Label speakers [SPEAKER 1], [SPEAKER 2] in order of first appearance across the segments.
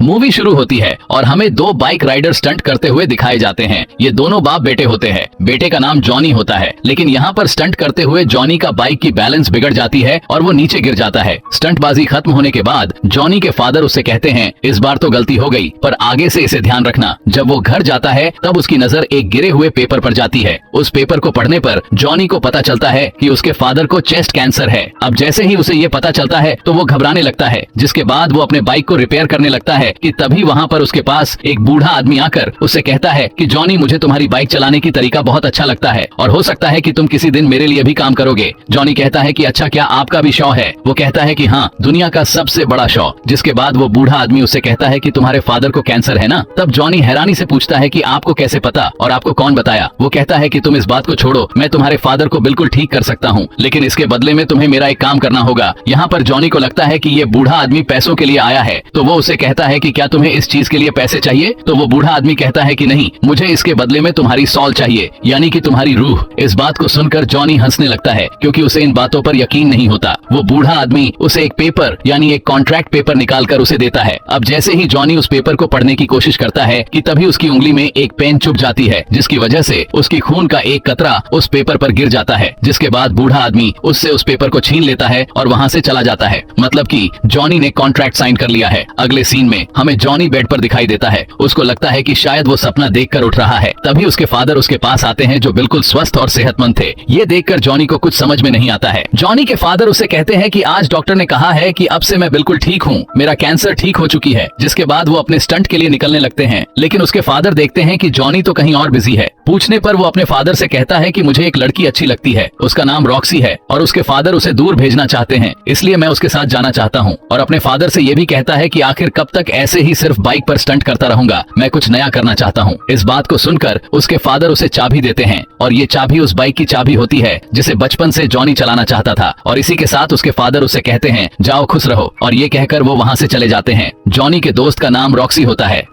[SPEAKER 1] Movie शुरू होती है और हमें दो बाइक राइडर स्टंट करते हुए दिखाए जाते हैं। ये दोनों बाप बेटे होते हैं। बेटे का नाम जॉनी होता है, लेकिन यहाँ पर स्टंट करते हुए जॉनी का बाइक की बैलेंस बिगड़ जाती है और वो नीचे गिर जाता है। स्टंटबाजी खत्म होने के बाद जॉनी के फादर उससे कहते हैं, इस बार तो गलती हो गई, पर आगे से इसे ध्यान रखना। जब वो घर जाता है तब उसकी नजर एक गिरे हुए पेपर पर जाती है। उस पेपर को पढ़ने पर जॉनी को पता चलता है कि उसके फादर को चेस्ट कैंसर है। अब जैसे ही उसे ये पता चलता है तो वो घबराने लगता है, जिसके बाद वो अपने बाइक को रिपेयर करने लगता है कि तभी वहाँ पर उसके पास एक बूढ़ा आदमी आकर उससे कहता है कि जॉनी, मुझे तुम्हारी बाइक चलाने की तरीका बहुत अच्छा लगता है और हो सकता है कि तुम किसी दिन मेरे लिए भी काम करोगे। जॉनी कहता है कि अच्छा, क्या आपका भी शौक है? वो कहता है कि हाँ, दुनिया का सबसे बड़ा शौक। जिसके बाद वो बूढ़ा आदमी उससे कहता है कि तुम्हारे फादर को कैंसर है ना? तब जॉनी हैरानी से पूछता है कि आपको कैसे पता और आपको कौन बताया? वो कहता है कि तुम इस बात को छोड़ो, मैं तुम्हारे फादर को बिल्कुल ठीक कर सकता हूँ, लेकिन इसके बदले में तुम्हें मेरा एक काम करना होगा। यहाँ पर जॉनी को लगता है कि ये बूढ़ा आदमी पैसों के लिए आया है, तो वो उसे कहता है कि क्या तुम्हें इस चीज के लिए पैसे चाहिए? तो वो बूढ़ा आदमी कहता है कि नहीं, मुझे इसके बदले में तुम्हारी सॉल चाहिए, यानी कि तुम्हारी रूह। इस बात को सुनकर जॉनी हंसने लगता है, क्योंकि उसे इन बातों पर यकीन नहीं होता। वो बूढ़ा आदमी उसे एक पेपर यानी एक कॉन्ट्रैक्ट पेपर निकालकर उसे देता है। अब जैसे ही जॉनी उस पेपर को पढ़ने की कोशिश करता है कि तभी उसकी उंगली में एक पेन चुभ जाती है, जिसकी वजह से उसकी खून का एक कतरा उस पेपर पर गिर जाता है। जिसके बाद बूढ़ा आदमी उससे उस पेपर को छीन लेता है और वहाँ से चला जाता है। मतलब कि जॉनी ने कॉन्ट्रैक्ट साइन कर लिया है। अगले सीन में हमें जॉनी बेड पर दिखाई देता है। उसको लगता है कि शायद वो सपना देखकर उठ रहा है। तभी उसके फादर उसके पास आते हैं, जो बिल्कुल स्वस्थ और सेहतमंद थे। ये देखकर जॉनी को कुछ समझ में नहीं आता है। जॉनी के फादर उसे कहते हैं कि आज डॉक्टर ने कहा है कि अब से मैं बिल्कुल ठीक हूँ, मेरा कैंसर ठीक हो चुकी है। जिसके बाद वो अपने स्टंट के लिए निकलने लगते हैं, लेकिन उसके फादर देखते हैं कि जॉनी तो कहीं और बिजी है। पूछने पर वो अपने फादर से कहता है कि मुझे एक लड़की अच्छी लगती है, उसका नाम रॉक्सी है और उसके फादर उसे दूर भेजना चाहते हैं, इसलिए मैं उसके साथ जाना चाहता हूँ। और अपने फादर से ये भी कहता है कि आखिर कब तक ऐसे ही सिर्फ बाइक पर स्टंट करता रहूंगा, मैं कुछ नया करना चाहता हूँ। इस बात को सुनकर उसके फादर उसे चाबी देते हैं और ये चाबी उस बाइक की चाबी होती है जिसे बचपन से जॉनी चलाना चाहता था। और इसी के साथ उसके फादर उसे कहते हैं, जाओ खुश रहो, और ये कहकर वो वहाँ से चले जाते हैं। जॉनी के दोस्त का नाम रॉक्सी होता है।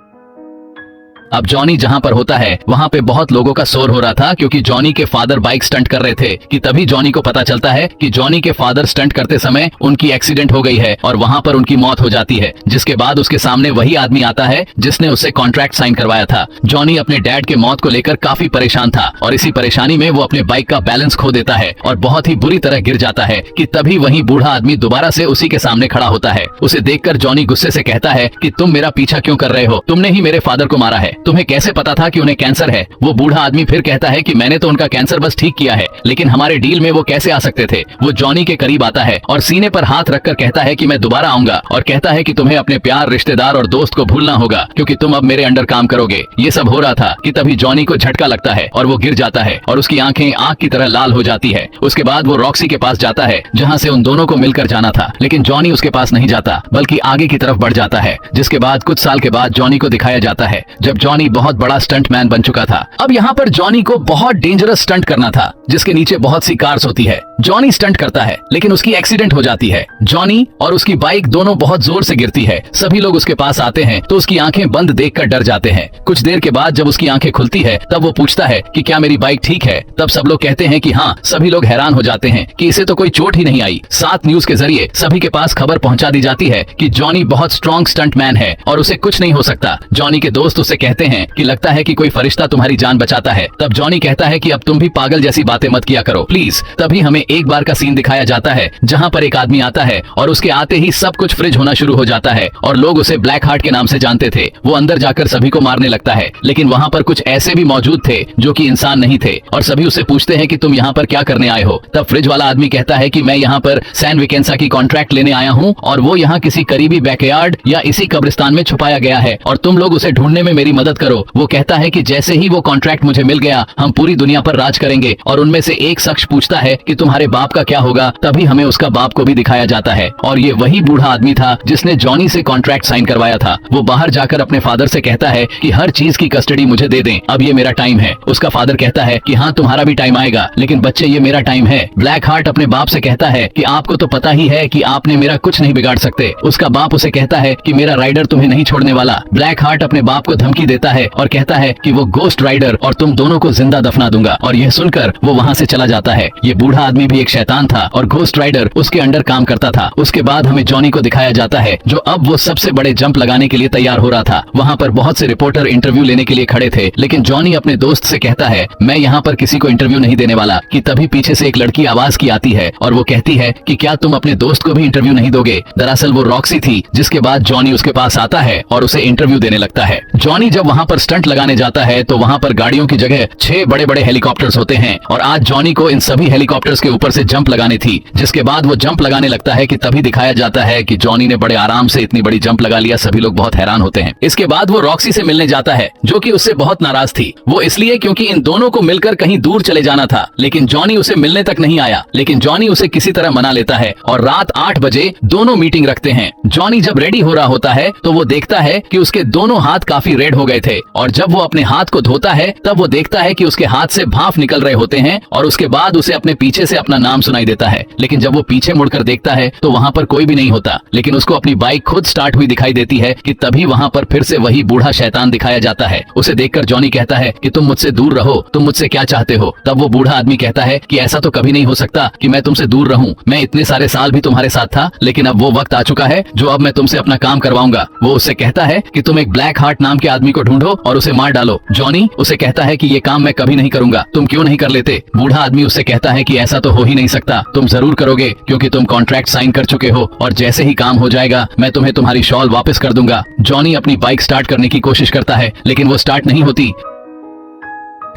[SPEAKER 1] अब जॉनी जहाँ पर होता है वहाँ पे बहुत लोगों का शोर हो रहा था, क्योंकि जॉनी के फादर बाइक स्टंट कर रहे थे कि तभी जॉनी को पता चलता है कि जॉनी के फादर स्टंट करते समय उनकी एक्सीडेंट हो गई है और वहाँ पर उनकी मौत हो जाती है। जिसके बाद उसके सामने वही आदमी आता है जिसने उससे कॉन्ट्रैक्ट साइन करवाया था। जॉनी अपने डैड के मौत को लेकर काफी परेशान था और इसी परेशानी में वो अपने बाइक का बैलेंस खो देता है और बहुत ही बुरी तरह गिर जाता है कि तभी वही बूढ़ा आदमी दोबारा से उसी के सामने खड़ा होता है। उसे देखकर जॉनी गुस्से से कहता है कि तुम मेरा पीछा क्यों कर रहे हो? तुमने ही मेरे फादर को मारा है, तुम्हें कैसे पता था कि उन्हें कैंसर है? वो बूढ़ा आदमी फिर कहता है कि मैंने तो उनका कैंसर बस ठीक किया है, लेकिन हमारे डील में वो कैसे आ सकते थे? वो जॉनी के करीब आता है और सीने पर हाथ रखकर कहता है कि मैं दोबारा आऊंगा, और कहता है कि तुम्हें अपने प्यार, रिश्तेदार और दोस्त को भूलना होगा, क्योंकि तुम अब मेरे अंडर काम करोगे। ये सब हो रहा था कि तभी जॉनी को झटका लगता है और वो गिर जाता है और उसकी आंखें आग की तरह लाल हो जाती है। उसके बाद वो रॉक्सी के पास जाता है, जहाँ से उन दोनों को मिलकर जाना था, लेकिन जॉनी उसके पास नहीं जाता बल्कि आगे की तरफ बढ़ जाता है। जिसके बाद कुछ साल के बाद जॉनी को दिखाया जाता है जब जॉनी बहुत बड़ा स्टंट मैन बन चुका था। अब यहाँ पर जॉनी को बहुत डेंजरस स्टंट करना था, जिसके नीचे बहुत सी कार्स होती है। जॉनी स्टंट करता है, लेकिन उसकी एक्सीडेंट हो जाती है। जॉनी और उसकी बाइक दोनों बहुत जोर से गिरती है। सभी लोग उसके पास आते हैं तो उसकी आंखें बंद देखकर डर जाते हैं। कुछ देर के बाद जब उसकी आंखें खुलती है तब वो पूछता है कि क्या मेरी बाइक ठीक है? तब सब लोग कहते हैं कि हाँ। सभी लोग हैरान हो जाते हैं कि इसे तो कोई चोट ही नहीं आई। साथ न्यूज के जरिए सभी के पास खबर पहुंचा दी जाती है कि जॉनी बहुत स्ट्रॉन्ग स्टंट मैन है और उसे कुछ नहीं हो सकता। जॉनी के दोस्त उसे कहते हैं कि लगता है कि कोई फरिश्ता तुम्हारी जान बचाता है। तब जॉनी कहता है कि अब तुम भी पागल जैसी बातें मत किया करो प्लीज। तभी हमें एक बार का सीन दिखाया जाता है जहाँ पर एक आदमी आता है और उसके आते ही सब कुछ फ्रिज होना शुरू हो जाता है और लोग उसे ब्लैक हार्ट के नाम से जानते थे। वो अंदर जाकर सभी को मारने लगता है, लेकिन वहाँ पर कुछ ऐसे भी मौजूद थे जो कि इंसान नहीं थे और सभी उससे पूछते हैं कि तुम यहाँ पर क्या करने आए हो? तब फ्रिज वाला आदमी कहता है कि मैं यहाँ पर सैन विकेंसा की कॉन्ट्रैक्ट लेने आया हूँ और वो यहाँ किसी करीबी बैकयार्ड या इसी कब्रिस्तान में छुपाया गया है और तुम लोग उसे ढूंढने में मेरी मदद करो। वो कहता है कि जैसे ही वो कॉन्ट्रैक्ट मुझे मिल गया हम पूरी दुनिया पर राज करेंगे। और उनमें से एक शख्स पूछता है कि तुम्हारे बाप का क्या होगा? तभी हमें उसका बाप को भी दिखाया जाता है और ये वही बूढ़ा आदमी था जिसने जॉनी से कॉन्ट्रैक्ट साइन करवाया था। वो बाहर जाकर अपने फादर से कहता है कि हर चीज की कस्टडी मुझे दे दें, अब ये मेरा टाइम है। उसका फादर कहता है कि हाँ तुम्हारा भी टाइम आएगा, लेकिन बच्चे ये मेरा टाइम है। ब्लैक हार्ट अपने बाप से कहता है कि आपको तो पता ही है कि आपने मेरा कुछ नहीं बिगाड़ सकते। उसका बाप उसे कहता है कि मेरा राइडर तुम्हें नहीं छोड़ने वाला। ब्लैक हार्ट अपने बाप को धमकी देता है और कहता है कि वो गोस्ट राइडर और तुम दोनों को जिंदा दफना दूंगा। और यह सुनकर वो वहाँ से चला जाता है। ये बूढ़ा आदमी भी एक शैतान था और घोस्ट राइडर उसके अंडर काम करता था। उसके बाद हमें जॉनी को दिखाया जाता है जो अब वो सबसे बड़े जंप लगाने के लिए तैयार हो रहा था। वहाँ पर बहुत से रिपोर्टर इंटरव्यू लेने के लिए खड़े थे, लेकिन जॉनी अपने दोस्त से कहता है मैं यहाँ पर किसी को इंटरव्यू नहीं देने वाला। कि तभी पीछे से एक लड़की आवाज की आती है और वो कहती है कि क्या तुम अपने दोस्त को भी इंटरव्यू नहीं दोगे। दरअसल वो रॉक्सी थी। जिसके बाद जॉनी उसके पास आता है और उसे इंटरव्यू देने लगता है। जॉनी जब वहाँ पर स्टंट लगाने जाता है तो वहाँ पर गाड़ियों की जगह 6 बड़े बड़े हेलीकॉप्टर्स होते हैं और आज जॉनी को इन सभी हेलीकॉप्टर्स के ऊपर से जंप लगानी थी। जिसके बाद वो जंप लगाने लगता है कि तभी दिखाया जाता है कि जॉनी ने बड़े आराम से इतनी बड़ी जंप लगा लिया। सभी लोग बहुत हैरान होते हैं। इसके बाद वो रॉक्सी से मिलने जाता है जो कि उससे बहुत नाराज थी। वो इसलिए क्योंकि इन दोनों को मिलकर कहीं दूर चले जाना था, लेकिन जॉनी उसे मिलने तक नहीं आया। लेकिन जॉनी उसे किसी तरह मना लेता है और रात 8 बजे दोनों मीटिंग रखते हैं। जॉनी जब रेडी हो रहा होता है तो वो देखता है कि उसके दोनों हाथ काफी रेड हो गए थे और जब वो अपने हाथ को धोता है तब वो देखता है कि उसके हाथ से भाप निकल रहे होते हैं और उसके बाद उसे अपने पीछे से अपना नाम सुनाई देता है। लेकिन जब वो पीछे मुड़कर देखता है तो वहाँ पर कोई भी नहीं होता, लेकिन उसको अपनी बाइक खुद स्टार्ट हुई दिखाई देती है कि तभी वहाँ पर फिर से वही बूढ़ा शैतान दिखाया जाता है। उसे देखकर जॉनी कहता है कि तुम मुझसे दूर रहो, तुम मुझसे क्या चाहते हो। तब वो बूढ़ा आदमी कहता है कि ऐसा तो कभी नहीं हो सकता कि मैं तुमसे दूर रहूं। मैं इतने सारे साल भी तुम्हारे साथ था, लेकिन अब वो वक्त आ चुका है जो अब मैं तुमसे अपना काम करवाऊंगा। वो उससे कहता है कि तुम एक ब्लैक हार्ट नाम के आदमी को ढूंढो और उसे मार डालो। जॉनी उसे कहता है कि ये काम मैं कभी नहीं करूंगा, तुम क्यों नहीं कर लेते। बूढ़ा आदमी उससे कहता है कि ऐसा तो हो ही नहीं सकता, तुम जरूर करोगे क्योंकि तुम कॉन्ट्रैक्ट साइन कर चुके हो और जैसे ही काम हो जाएगा मैं तुम्हें तुम्हारी शॉल वापस कर दूंगा। जॉनी अपनी बाइक स्टार्ट करने की कोशिश करता है लेकिन वो स्टार्ट नहीं होती।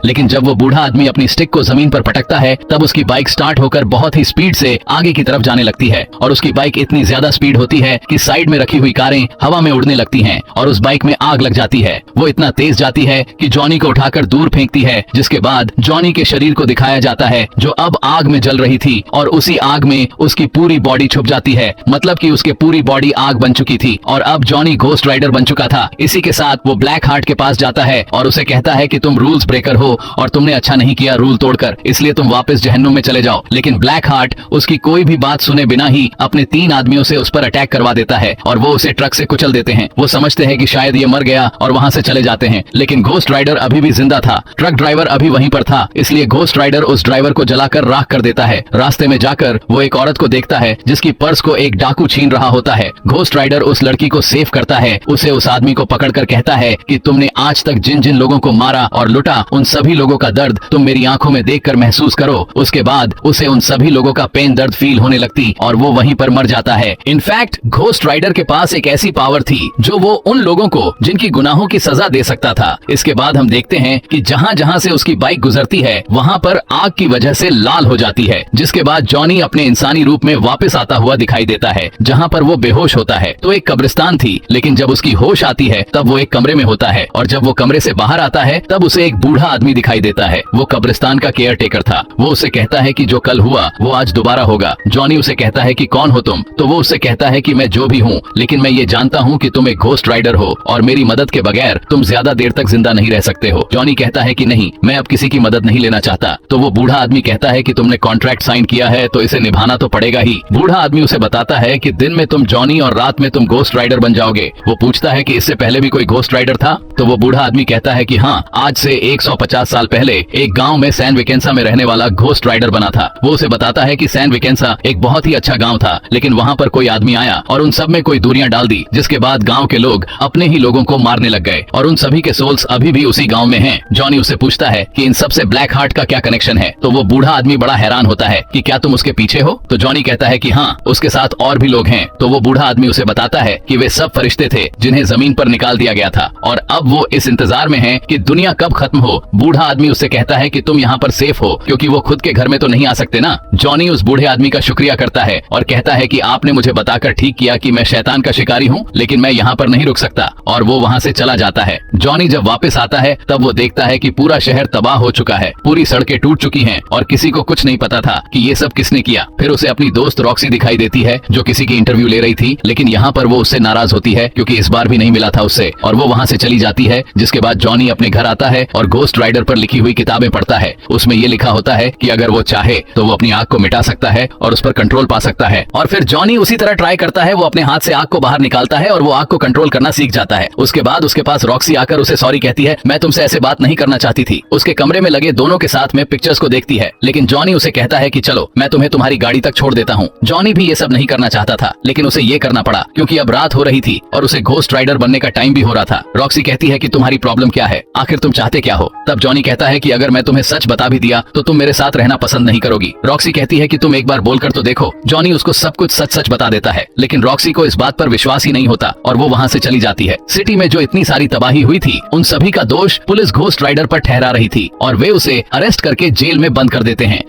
[SPEAKER 1] लेकिन जब वो बूढ़ा आदमी अपनी स्टिक को जमीन पर पटकता है तब उसकी बाइक स्टार्ट होकर बहुत ही स्पीड से आगे की तरफ जाने लगती है और उसकी बाइक इतनी ज्यादा स्पीड होती है कि साइड में रखी हुई कारें हवा में उड़ने लगती हैं और उस बाइक में आग लग जाती है। वो इतना तेज जाती है कि जॉनी को उठाकर दूर फेंकती है। जिसके बाद जॉनी के शरीर को दिखाया जाता है जो अब आग में जल रही थी और उसी आग में उसकी पूरी बॉडी छुप जाती है। मतलब कि उसकी पूरी बॉडी आग बन चुकी थी और अब जॉनी घोस्ट राइडर बन चुका था। इसी के साथ वो ब्लैक हार्ट के पास जाता है और उसे कहता है कि तुम रूल्स ब्रेकर हो और तुमने अच्छा नहीं किया रूल तोड़कर, इसलिए तुम वापस जहन्नुम में चले जाओ। लेकिन ब्लैक हार्ट उसकी कोई भी बात सुने बिना ही अपने 3 आदमियों से उस पर अटैक करवा देता है और वो उसे ट्रक से कुचल देते हैं। वो समझते हैं कि शायद ये मर गया और वहाँ से चले जाते हैं, लेकिन घोस्ट राइडर अभी भी जिंदा था। ट्रक ड्राइवर अभी वहीं पर था, इसलिए घोस्ट राइडर उस ड्राइवर को जलाकर राख कर देता है। रास्ते में जाकर वो एक औरत को देखता है जिसकी पर्स को एक डाकू छीन रहा होता है। घोस्ट राइडर उस लड़की को सेव करता है। उसे उस आदमी को पकड़कर कहता है कि तुमने आज तक जिन जिन लोगों को मारा और लुटा उन सभी लोगों का दर्द तुम मेरी आंखों में देखकर महसूस करो। उसके बाद उसे उन सभी लोगों का पेन दर्द फील होने लगती और वो वहीं पर मर जाता है। इनफैक्ट घोस्ट राइडर के पास एक ऐसी पावर थी जो वो उन लोगों को जिनकी गुनाहों की सजा दे सकता था। इसके बाद हम देखते हैं कि जहाँ जहाँ से उसकी बाइक गुजरती है वहाँ पर आग की वजह से लाल हो जाती है। जिसके बाद जॉनी अपने इंसानी रूप में वापस आता हुआ दिखाई देता है जहाँ पर वो बेहोश होता है। तो एक कब्रिस्तान थी, लेकिन जब उसकी होश आती है तब वो एक कमरे में होता है और जब वो कमरे से बाहर आता है तब उसे एक बूढ़ा आदमी दिखाई देता है। वो कब्रिस्तान का केयर टेकर था। वो उसे कहता है कि जो कल हुआ वो आज दोबारा होगा। जॉनी उसे कहता है कि कौन हो तुम। तो वो उससे कहता है कि मैं जो भी हूँ, लेकिन मैं ये जानता हूँ कि तुम एक घोस्ट राइडर हो और मेरी मदद के बगैर तुम ज्यादा देर तक जिंदा नहीं रह सकते हो। जॉनी कहता है कि नहीं, मैं अब किसी की मदद नहीं लेना चाहता। तो वो बूढ़ा आदमी कहता है कि तुमने कॉन्ट्रैक्ट साइन किया है तो इसे निभाना तो पड़ेगा ही। बूढ़ा आदमी उसे बताता है कि दिन में तुम जॉनी और रात में तुम घोस्ट राइडर बन जाओगे। वो पूछता है कि इससे पहले भी कोई घोस्ट राइडर था। तो वो बूढ़ा आदमी कहता है कि हाँ, आज से 150 साल पहले एक गाँव में सैन विकेंसा में रहने वाला घोस्ट राइडर बना था। वो उसे बताता है कि सैन विकेंसा एक बहुत ही अच्छा गांव था, लेकिन वहाँ पर कोई आदमी आया और उन सब में कोई दूरियां डाल दी, जिसके बाद गांव के लोग अपने ही लोगों को मारने लग गए और उन सभी के सोल्स अभी भी उसी गांव में हैं। जॉनी उससे पूछता है कि इन सब से ब्लैक हार्ट का क्या कनेक्शन है। तो वो बूढ़ा आदमी बड़ा हैरान होता है कि क्या तुम उसके पीछे हो। तो जॉनी कहता है कि हाँ, उसके साथ और भी लोग हैं। तो वो बूढ़ा आदमी उसे बताता है कि वे सब फरिश्ते थे जिन्हें जमीन पर निकाल दिया गया था और अब वो इस इंतजार में है कि दुनिया कब खत्म हो। बूढ़ा आदमी उससे कहता है कि तुम यहाँ पर सेफ हो क्योंकि वो खुद के घर में तो नहीं आ सकते ना। जॉनी उस बूढ़े आदमी का शुक्रिया करता है और कहता है कि आपने मुझे बताकर ठीक किया कि मैं शैतान का शिकारी हूँ, लेकिन मैं यहाँ पर नहीं रुक सकता। और वो वहाँ से चला जाता है। जॉनी जब वापस आता है तब वो देखता है कि पूरा शहर तबाह हो चुका है, पूरी सड़कें टूट चुकी हैं और किसी को कुछ नहीं पता था कि ये सब किसने किया। फिर उसे अपनी दोस्त रॉक्सी दिखाई देती है जो किसी की इंटरव्यू ले रही थी, लेकिन यहाँ पर वो उससे नाराज होती है क्योंकि इस बार भी नहीं मिला था उससे और वो वहाँ से चली जाती है। जिसके बाद जॉनी अपने घर आता है और घोस्ट राइडर पर लिखी हुई किताबें पढ़ता है। उसमें ये लिखा होता है कि अगर वो चाहे तो वो अपनी आग को मिटा सकता है और उस पर कंट्रोल पा सकता है। और फिर जॉनी उसी तरह ट्राई करता है। वो अपने हाथ से आग को बाहर निकालता है और वो आग को कंट्रोल करना सीख जाता है। उसके बाद उसके पास रॉक्सी आकर आकर उसे सॉरी कहती है, मैं तुमसे ऐसे बात नहीं करना चाहती थी। उसके कमरे में लगे दोनों के साथ में पिक्चर्स को देखती है, लेकिन जॉनी उसे कहता है कि चलो मैं तुम्हें तुम्हारी गाड़ी तक छोड़ देता हूँ। जॉनी भी ये सब नहीं करना चाहता था, लेकिन उसे ये करना पड़ा क्योंकि अब रात हो रही थी और उसे घोस्ट राइडर बनने का टाइम भी हो रहा था। रॉक्सी कहती है कि तुम्हारी प्रॉब्लम क्या है, आखिर तुम चाहते क्या हो? तब जॉनी कहता है कि अगर मैं तुम्हें सच बता भी दिया तो तुम मेरे साथ रहना पसंद नहीं करोगी। रॉक्सी कहती है कि तुम एक बार बोलकर तो देखो। जॉनी उसको सब कुछ सच सच बता देता है, लेकिन रॉक्सी को इस बात पर विश्वास ही नहीं होता और वो वहाँ से चली जाती है। सिटी में जो इतनी सारी तबाही हुई थी, उन सभी का दोष पुलिस घोस्ट राइडर पर ठहरा रही थी और वे उसे अरेस्ट करके जेल में बंद कर देते हैं।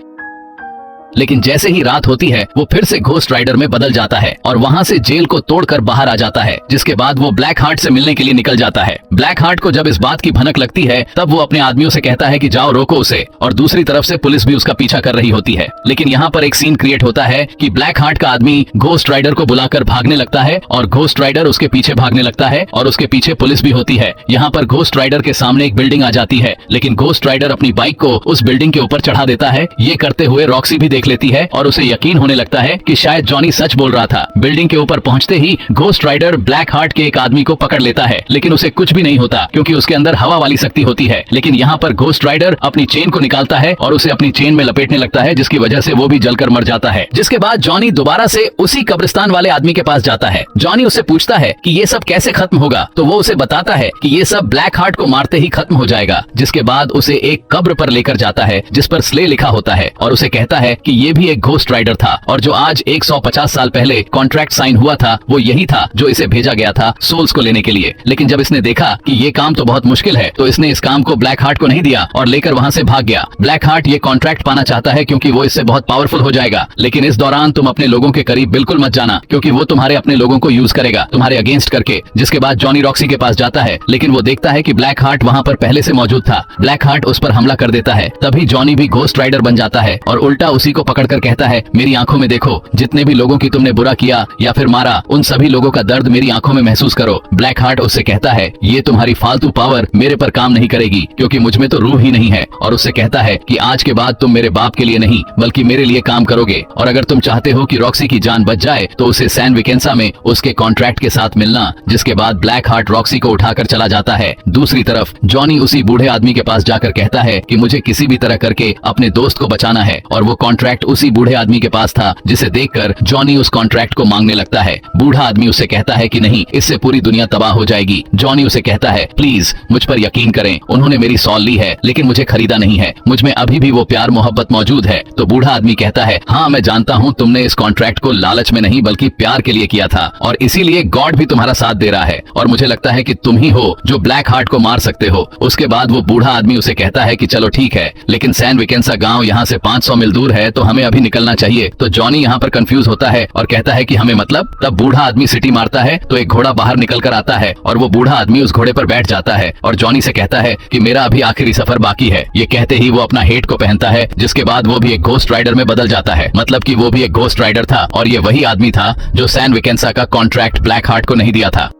[SPEAKER 1] लेकिन जैसे ही रात होती है वो फिर से घोस्ट राइडर में बदल जाता है और वहाँ से जेल को तोड़कर बाहर आ जाता है, जिसके बाद वो ब्लैक हार्ट से मिलने के लिए निकल जाता है। ब्लैक हार्ट को जब इस बात की भनक लगती है तब वो अपने आदमियों से कहता है कि जाओ रोको उसे, और दूसरी तरफ से पुलिस भी उसका पीछा कर रही होती है। लेकिन यहाँ पर एक सीन क्रिएट होता है कि ब्लैक हार्ट का आदमी घोस्ट राइडर को बुलाकर भागने लगता है और घोस्ट राइडर उसके पीछे भागने लगता है और उसके पीछे पुलिस भी होती है। यहाँ पर घोस्ट राइडर के सामने एक बिल्डिंग आ जाती है, लेकिन घोस्ट राइडर अपनी बाइक को उस बिल्डिंग के ऊपर चढ़ा देता है। ये करते हुए रॉक्सी भी देख लेती है और यकीन होने लगता है कि शायद जॉनी सच बोल रहा था। बिल्डिंग के ऊपर पहुंचते ही घोस्ट राइडर ब्लैक हार्ट के एक आदमी को पकड़ लेता है, लेकिन उसे कुछ भी नहीं होता क्योंकि उसके अंदर हवा वाली शक्ति होती है। लेकिन यहाँ पर घोस्ट राइडर अपनी चेन को निकालता है और उसे अपनी चेन में लपेटने लगता है, जिसकी वजह से वो भी जलकर मर जाता है। जिसके बाद जॉनी दोबारा से उसी कब्रिस्तान वाले आदमी के पास जाता है। जॉनी उससे पूछता है कि ये सब कैसे खत्म होगा, तो वो उसे बताता है कि ये सब ब्लैक हार्ट को मारते ही खत्म हो जाएगा। जिसके बाद उसे एक कब्र पर लेकर जाता है जिस पर स्ले लिखा होता है और उसे कहता है कि ये भी एक घोस्ट राइडर था और जो आज 150 साल पहले कॉन्ट्रैक्ट साइन हुआ था वो यही था जो इसे भेजा गया था सोल्स को लेने के लिए। लेकिन जब इसने देखा कि ये काम तो बहुत मुश्किल है तो इसने इस काम को ब्लैक हार्ट को नहीं दिया और लेकर वहाँ से भाग गया। ब्लैक हार्ट ये कॉन्ट्रैक्ट पाना चाहता है क्योंकि वो इससे बहुत पावरफुल हो जाएगा, लेकिन इस दौरान तुम अपने लोगों के करीब बिल्कुल मत जाना क्योंकि वो तुम्हारे अपने लोगों को यूज करेगा तुम्हारे अगेंस्ट करके। जिसके बाद जॉनी रॉक्सी के पास जाता है, लेकिन वो देखता है कि ब्लैक हार्ट वहाँ पर पहले से मौजूद था। ब्लैक हार्ट उस पर हमला कर देता है। तभी जॉनी भी घोस्ट राइडर बन जाता है और उल्टा उसी को पकड़कर कहता है, मेरी आंखों में देखो, जितने भी लोगों की तुमने बुरा किया या फिर मारा उन सभी लोगों का दर्द मेरी आंखों में महसूस करो। ब्लैक हार्ट उससे कहता है, ये तुम्हारी फालतू पावर मेरे पर काम नहीं करेगी क्योंकि मुझ में तो रूह ही नहीं है, और उससे कहता है कि आज के बाद तुम मेरे बाप के लिए नहीं बल्कि मेरे लिए काम करोगे, और अगर तुम चाहते हो कि रॉक्सी की जान बच जाए तो उसे सैन विकेंसा में उसके कॉन्ट्रैक्ट के साथ मिलना। जिसके बाद ब्लैक हार्ट रॉक्सी को उठाकर चला जाता है। दूसरी तरफ जॉनी उसी बूढ़े आदमी के पास जाकर कहता है कि मुझे किसी भी तरह करके अपने दोस्त को बचाना है, और वो कॉन्ट्रैक्ट उसी बूढ़े आदमी के पास था, जिसे देखकर जॉनी उस कॉन्ट्रैक्ट को मांगने लगता है। बूढ़ा आदमी उसे कहता है कि नहीं, इससे पूरी दुनिया तबाह हो जाएगी। जॉनी उसे कहता है, प्लीज मुझ पर यकीन करें, उन्होंने मेरी सॉल ली है लेकिन मुझे खरीदा नहीं है, मुझ में अभी भी वो प्यार मोहब्बत मौजूद है। तो बूढ़ा आदमी कहता है, हाँ मैं जानता हूँ तुमने इस कॉन्ट्रैक्ट को लालच में नहीं बल्कि प्यार के लिए किया था, और इसीलिए गॉड भी तुम्हारा साथ दे रहा है, और मुझे लगता है कि तुम ही हो जो ब्लैक हार्ट को मार सकते हो। उसके बाद वो बूढ़ा आदमी उसे कहता है कि चलो ठीक है, लेकिन सैन विकेंसा गांव यहाँ से 500 मील दूर है तो हमें अभी निकलना चाहिए। तो जॉनी यहाँ पर कंफ्यूज होता है और कहता है कि हमें मतलब। तब बूढ़ा आदमी सिटी मारता है तो एक घोड़ा बाहर निकल कर आता है और वो बूढ़ा आदमी उस घोड़े पर बैठ जाता है और जॉनी से कहता है कि मेरा अभी आखिरी सफर बाकी है। ये कहते ही वो अपना हेट को पहनता है, जिसके बाद वो भी एक घोस्ट राइडर में बदल जाता है। मतलब कि वो भी एक घोस्ट राइडर था और ये वही आदमी था जो सैन विकेंसा का कॉन्ट्रैक्ट ब्लैक हार्ट को नहीं दिया था।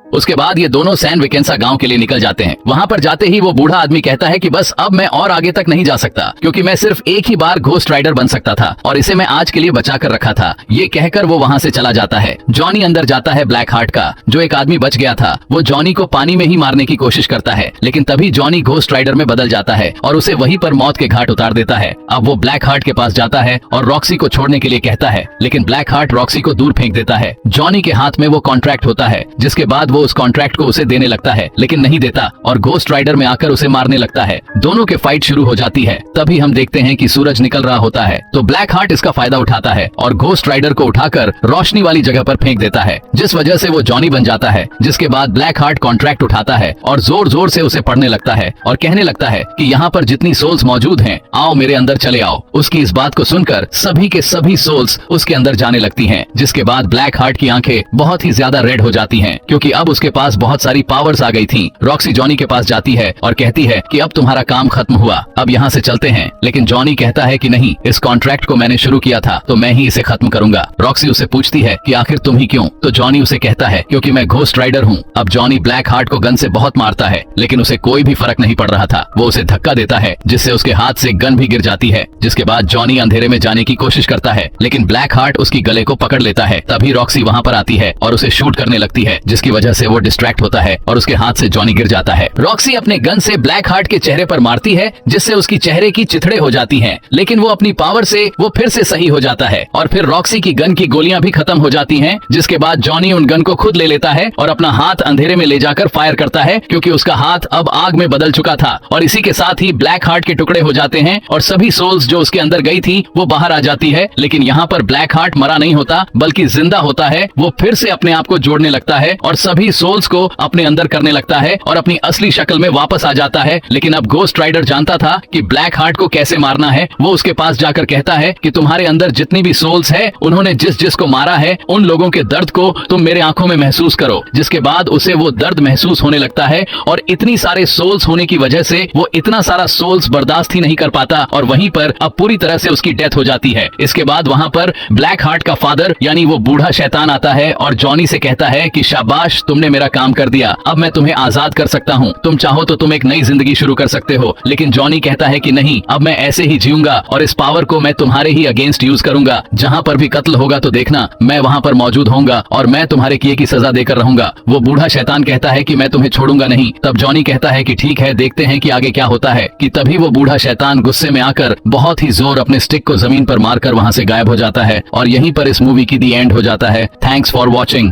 [SPEAKER 1] उसके बाद ये दोनों सैन विकेंसा गांव के लिए निकल जाते हैं। वहां पर जाते ही वो बूढ़ा आदमी कहता है कि बस अब मैं और आगे तक नहीं जा सकता क्योंकि मैं सिर्फ एक ही बार घोस्ट राइडर बन सकता था और इसे मैं आज के लिए बचा कर रखा था। ये कहकर वो वहां से चला जाता है। जॉनी अंदर जाता है ब्लैक हार्ट का। जो एक आदमी बच गया था वो जॉनी को पानी में ही मारने की कोशिश करता है, लेकिन तभी जॉनी घोस्ट राइडर में बदल जाता है और उसे वहीं पर मौत के घाट उतार देता है। अब वो ब्लैक हार्ट के पास जाता है और रॉक्सी को छोड़ने के लिए कहता है, लेकिन ब्लैक हार्ट रॉक्सी को दूर फेंक देता है। जॉनी के हाथ में वो कॉन्ट्रैक्ट होता है, जिसके बाद वो उस कॉन्ट्रैक्ट को उसे देने लगता है, लेकिन नहीं देता और घोस्ट राइडर में आकर उसे मारने लगता है। दोनों के फाइट शुरू हो जाती है। तभी हम देखते हैं कि सूरज निकल रहा होता है, तो ब्लैक हार्ट इसका फायदा उठाता है और घोस्ट राइडर को उठाकर रोशनी वाली जगह पर फेंक देता है, जिस वजह से वो जॉनी बन जाता है। जिसके बाद ब्लैक हार्ट कॉन्ट्रैक्ट उठाता है और जोर जोर से उसे पढ़ने लगता है और कहने लगता है कि यहाँ पर जितनी सोल्स मौजूद हैं, आओ मेरे अंदर चले आओ। उसकी इस बात को सुनकर सभी के सभी सोल्स उसके अंदर जाने लगती हैं। जिसके बाद ब्लैक हार्ट की आंखें बहुत ही ज्यादा रेड हो जाती हैं क्योंकि अब उसके पास बहुत सारी पावर्स आ गई थी। रॉक्सी जॉनी के पास जाती है और कहती है कि अब तुम्हारा काम खत्म हुआ, अब यहाँ से चलते हैं। लेकिन जॉनी कहता है कि नहीं, इस कॉन्ट्रैक्ट को मैंने शुरू किया था तो मैं ही इसे खत्म करूंगा। रॉक्सी उसे पूछती है कि आखिर तुम ही क्यों? तो जॉनी उसे कहता है क्योंकि मैं घोस्ट राइडर हूँ। अब जॉनी ब्लैक हार्ट को गन से बहुत मारता है, लेकिन उसे कोई भी फर्क नहीं पड़ रहा था। वो उसे धक्का देता है जिससे उसके हाथ से गन भी गिर जाती है। जिसके बाद जॉनी अंधेरे में जाने की कोशिश करता है, लेकिन ब्लैक हार्ट उसकी गले को पकड़ लेता है। तभी रॉक्सी वहाँ पर आती है और उसे शूट करने लगती है, जिसकी वजह से वो डिस्ट्रैक्ट होता है और उसके हाथ से जॉनी गिर जाता है। रॉक्सी अपने गन से ब्लैक हार्ट के चेहरे पर मारती है जिससे उसकी चेहरे की चिथड़े हो जाती हैं, लेकिन वो अपनी पावर से वो फिर से सही हो जाता है और फिर रॉक्सी की गन की गोलियां भी खत्म हो जाती हैं, जिसके बाद जॉनी उन गन को खुद ले लेता है और अपना हाथ अंधेरे में ले जाकर फायर करता है क्योंकि उसका हाथ अब आग में बदल चुका था। और इसी के साथ ही ब्लैक हार्ट के टुकड़े हो जाते हैं और सभी सोल्स जो उसके अंदर गई थी वो बाहर आ जाती है। लेकिन यहाँ पर ब्लैक हार्ट मरा नहीं होता बल्कि जिंदा होता है। वो फिर से अपने आप को जोड़ने लगता है और सभी सोल्स को अपने अंदर करने लगता है और अपनी असली शक्ल में वापस आ जाता है। लेकिन अब गोस्ट राइडर जानता था कि ब्लैक हार्ट को कैसे मारना है। वो उसके पास जाकर कहता है कि तुम्हारे अंदर जितनी भी सोल्स है उन्होंने जिस जिस को मारा है उन लोगों के दर्द को तुम मेरे आंखों में महसूस करो। जिसके बाद उसे वो दर्द महसूस होने लगता है और इतनी सारे सोल्स होने की वजह से वो इतना सारा सोल्स बर्दाश्त ही नहीं कर पाता और वहीं पर अब पूरी तरह से उसकी डेथ हो जाती है। इसके बाद वहाँ पर ब्लैक हार्ट का फादर यानी वो बूढ़ा शैतान आता है और जॉनी से कहता है कि शाबाश, तुमने मेरा काम कर दिया, अब मैं तुम्हें आजाद कर सकता हूँ, तुम चाहो तो तुम एक नई जिंदगी शुरू कर सकते हो। लेकिन जॉनी कहता है कि नहीं, अब मैं ऐसे ही जीऊंगा और इस पावर को मैं तुम्हारे ही अगेंस्ट यूज करूंगा। जहाँ पर भी कत्ल होगा तो देखना मैं वहाँ पर मौजूद होऊंगा और मैं तुम्हारे किए की सजा देकर रहूंगा। वो बूढ़ा शैतान कहता है कि मैं तुम्हें छोड़ूंगा नहीं। तब जॉनी कहता है कि ठीक है, देखते हैं कि आगे क्या होता है। कि तभी वो बूढ़ा शैतान गुस्से में आकर बहुत ही जोर अपने स्टिक को जमीन पर मारकर वहाँ से गायब हो जाता है और यहीं पर इस मूवी की दी एंड हो जाता है। Thanks for watching.